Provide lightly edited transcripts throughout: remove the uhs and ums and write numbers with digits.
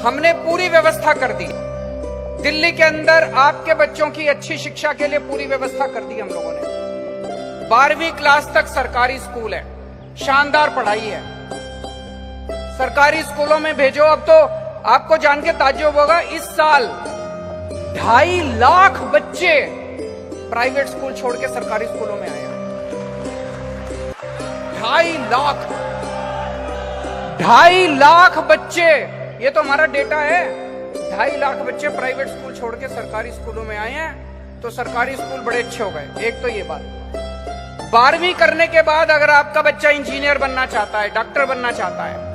हमने पूरी व्यवस्था कर दी। दिल्ली के अंदर आपके बच्चों की अच्छी शिक्षा के लिए पूरी व्यवस्था कर दी हम लोगों ने। 12वीं क्लास तक सरकारी स्कूल है, शानदार पढ़ाई है। सरकारी स्कूलों में भेजो। अब तो आपको जान के ताज्जुब होगा, इस साल 2.5 लाख बच्चे प्राइवेट स्कूल छोड़ के सरकारी स्कूलों में आए हैं। 2.5 लाख बच्चे, ये तो हमारा डेटा है। 2.5 लाख बच्चे प्राइवेट स्कूल छोड़ के सरकारी स्कूलों में आए हैं। तो सरकारी स्कूल बड़े अच्छे हो गए। एक तो ये बात। 12वीं करने के बाद अगर आपका बच्चा इंजीनियर बनना चाहता है, डॉक्टर बनना चाहता है,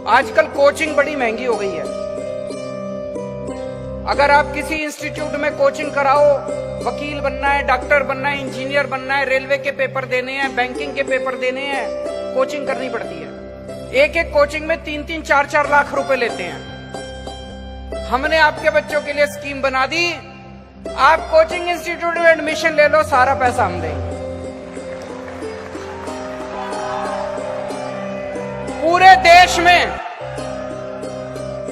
आजकल कोचिंग बड़ी महंगी हो गई है। अगर आप किसी इंस्टीट्यूट में कोचिंग कराओ, वकील बनना है, डॉक्टर बनना है, इंजीनियर बनना है, रेलवे के पेपर देने हैं, बैंकिंग के पेपर देने हैं, कोचिंग करनी पड़ती है। एक एक कोचिंग में 3-3, 4-4 लाख रुपए लेते हैं। हमने आपके बच्चों के लिए स्कीम बना दी, आप कोचिंग इंस्टीट्यूट में एडमिशन ले लो, सारा पैसा हम देंगे। पूरे देश में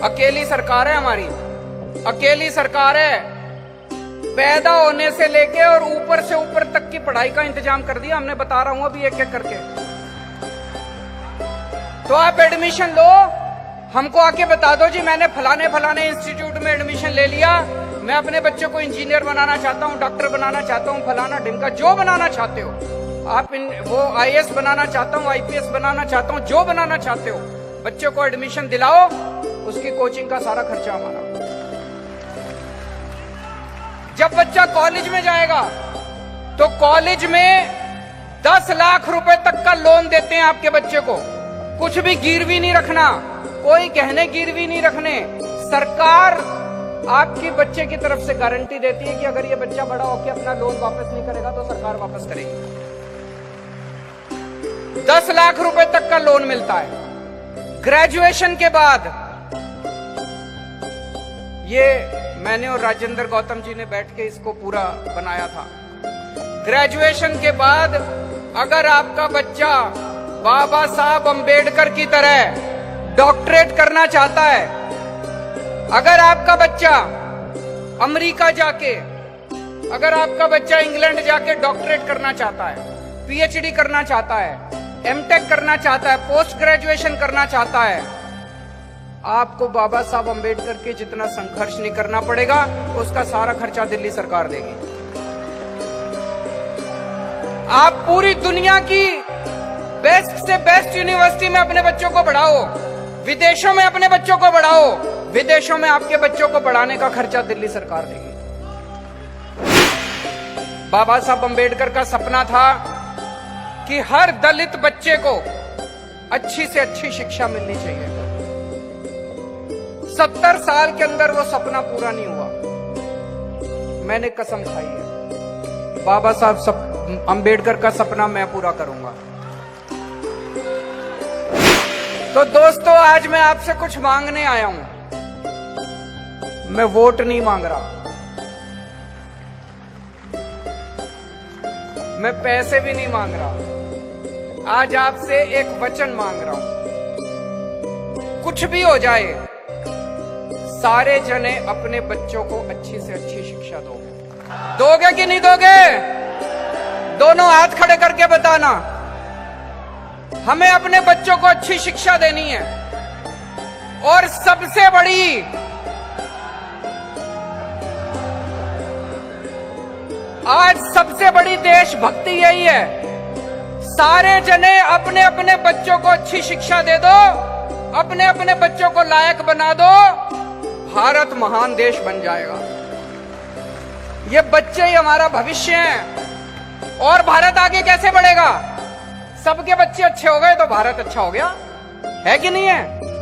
अकेली सरकार है हमारी, अकेली सरकार है। पैदा होने से लेके और ऊपर से ऊपर तक की पढ़ाई का इंतजाम कर दिया हमने। बता रहा हूं अभी एक एक करके। तो आप एडमिशन लो, हमको आके बता दो जी मैंने फलाने फलाने इंस्टीट्यूट में एडमिशन ले लिया, मैं अपने बच्चों को इंजीनियर बनाना चाहता हूं, डॉक्टर बनाना चाहता हूं, फलाना ढिमका, जो बनाना चाहते हो आप। वो IAS बनाना चाहता हूं, IPS बनाना चाहता हूं, जो बनाना चाहते हो, बच्चों को एडमिशन दिलाओ, उसकी कोचिंग का सारा खर्चा हमारा। जब बच्चा कॉलेज में जाएगा तो कॉलेज में 10 लाख रुपए तक का लोन देते हैं आपके बच्चे को। कुछ भी गिरवी नहीं रखना, कोई गहने गिरवी नहीं रखने। सरकार आपके बच्चे की तरफ से गारंटी देती है कि अगर ये बच्चा बड़ा होकर अपना लोन वापस नहीं करेगा तो सरकार वापस करेगी। 10 लाख रुपए तक का लोन मिलता है। ग्रेजुएशन के बाद, ये मैंने और राजेंद्र गौतम जी ने बैठ के इसको पूरा बनाया था। ग्रेजुएशन के बाद अगर आपका बच्चा बाबा साहब अंबेडकर की तरह डॉक्टरेट करना चाहता है, अगर आपका बच्चा अमेरिका जाके, अगर आपका बच्चा इंग्लैंड जाके डॉक्टरेट करना चाहता है, PhD करना चाहता है, MTech करना चाहता है, पोस्ट ग्रेजुएशन करना चाहता है, आपको बाबा साहब अंबेडकर के जितना संघर्ष नहीं करना पड़ेगा, उसका सारा खर्चा दिल्ली सरकार देगी। आप पूरी दुनिया की बेस्ट से बेस्ट यूनिवर्सिटी में अपने बच्चों को पढ़ाओ, विदेशों में अपने बच्चों को पढ़ाओ, विदेशों में आपके बच्चों को पढ़ाने का खर्चा दिल्ली सरकार देगी। बाबा साहब अंबेडकर का सपना था कि हर दलित बच्चे को अच्छी से अच्छी शिक्षा मिलनी चाहिए। 70 साल के अंदर वो सपना पूरा नहीं हुआ। मैंने कसम खाई है, बाबा साहब अंबेडकर का सपना मैं पूरा करूंगा। तो दोस्तों, आज मैं आपसे कुछ मांगने आया हूं। मैं वोट नहीं मांग रहा, मैं पैसे भी नहीं मांग रहा। आज आपसे एक वचन मांग रहा हूं। कुछ भी हो जाए, सारे जने अपने बच्चों को अच्छी से अच्छी शिक्षा दोगे। दोगे कि नहीं दोगे? दोनों हाथ खड़े करके बताना। हमें अपने बच्चों को अच्छी शिक्षा देनी है। और सबसे बड़ी, आज सबसे बड़ी देशभक्ति यही है, सारे जने अपने अपने बच्चों को अच्छी शिक्षा दे दो, अपने अपने बच्चों को लायक बना दो, भारत महान देश बन जाएगा। ये बच्चे ही हमारा भविष्य हैं। और भारत आगे कैसे बढ़ेगा? सबके बच्चे अच्छे हो गए तो भारत अच्छा हो गया, है कि नहीं है?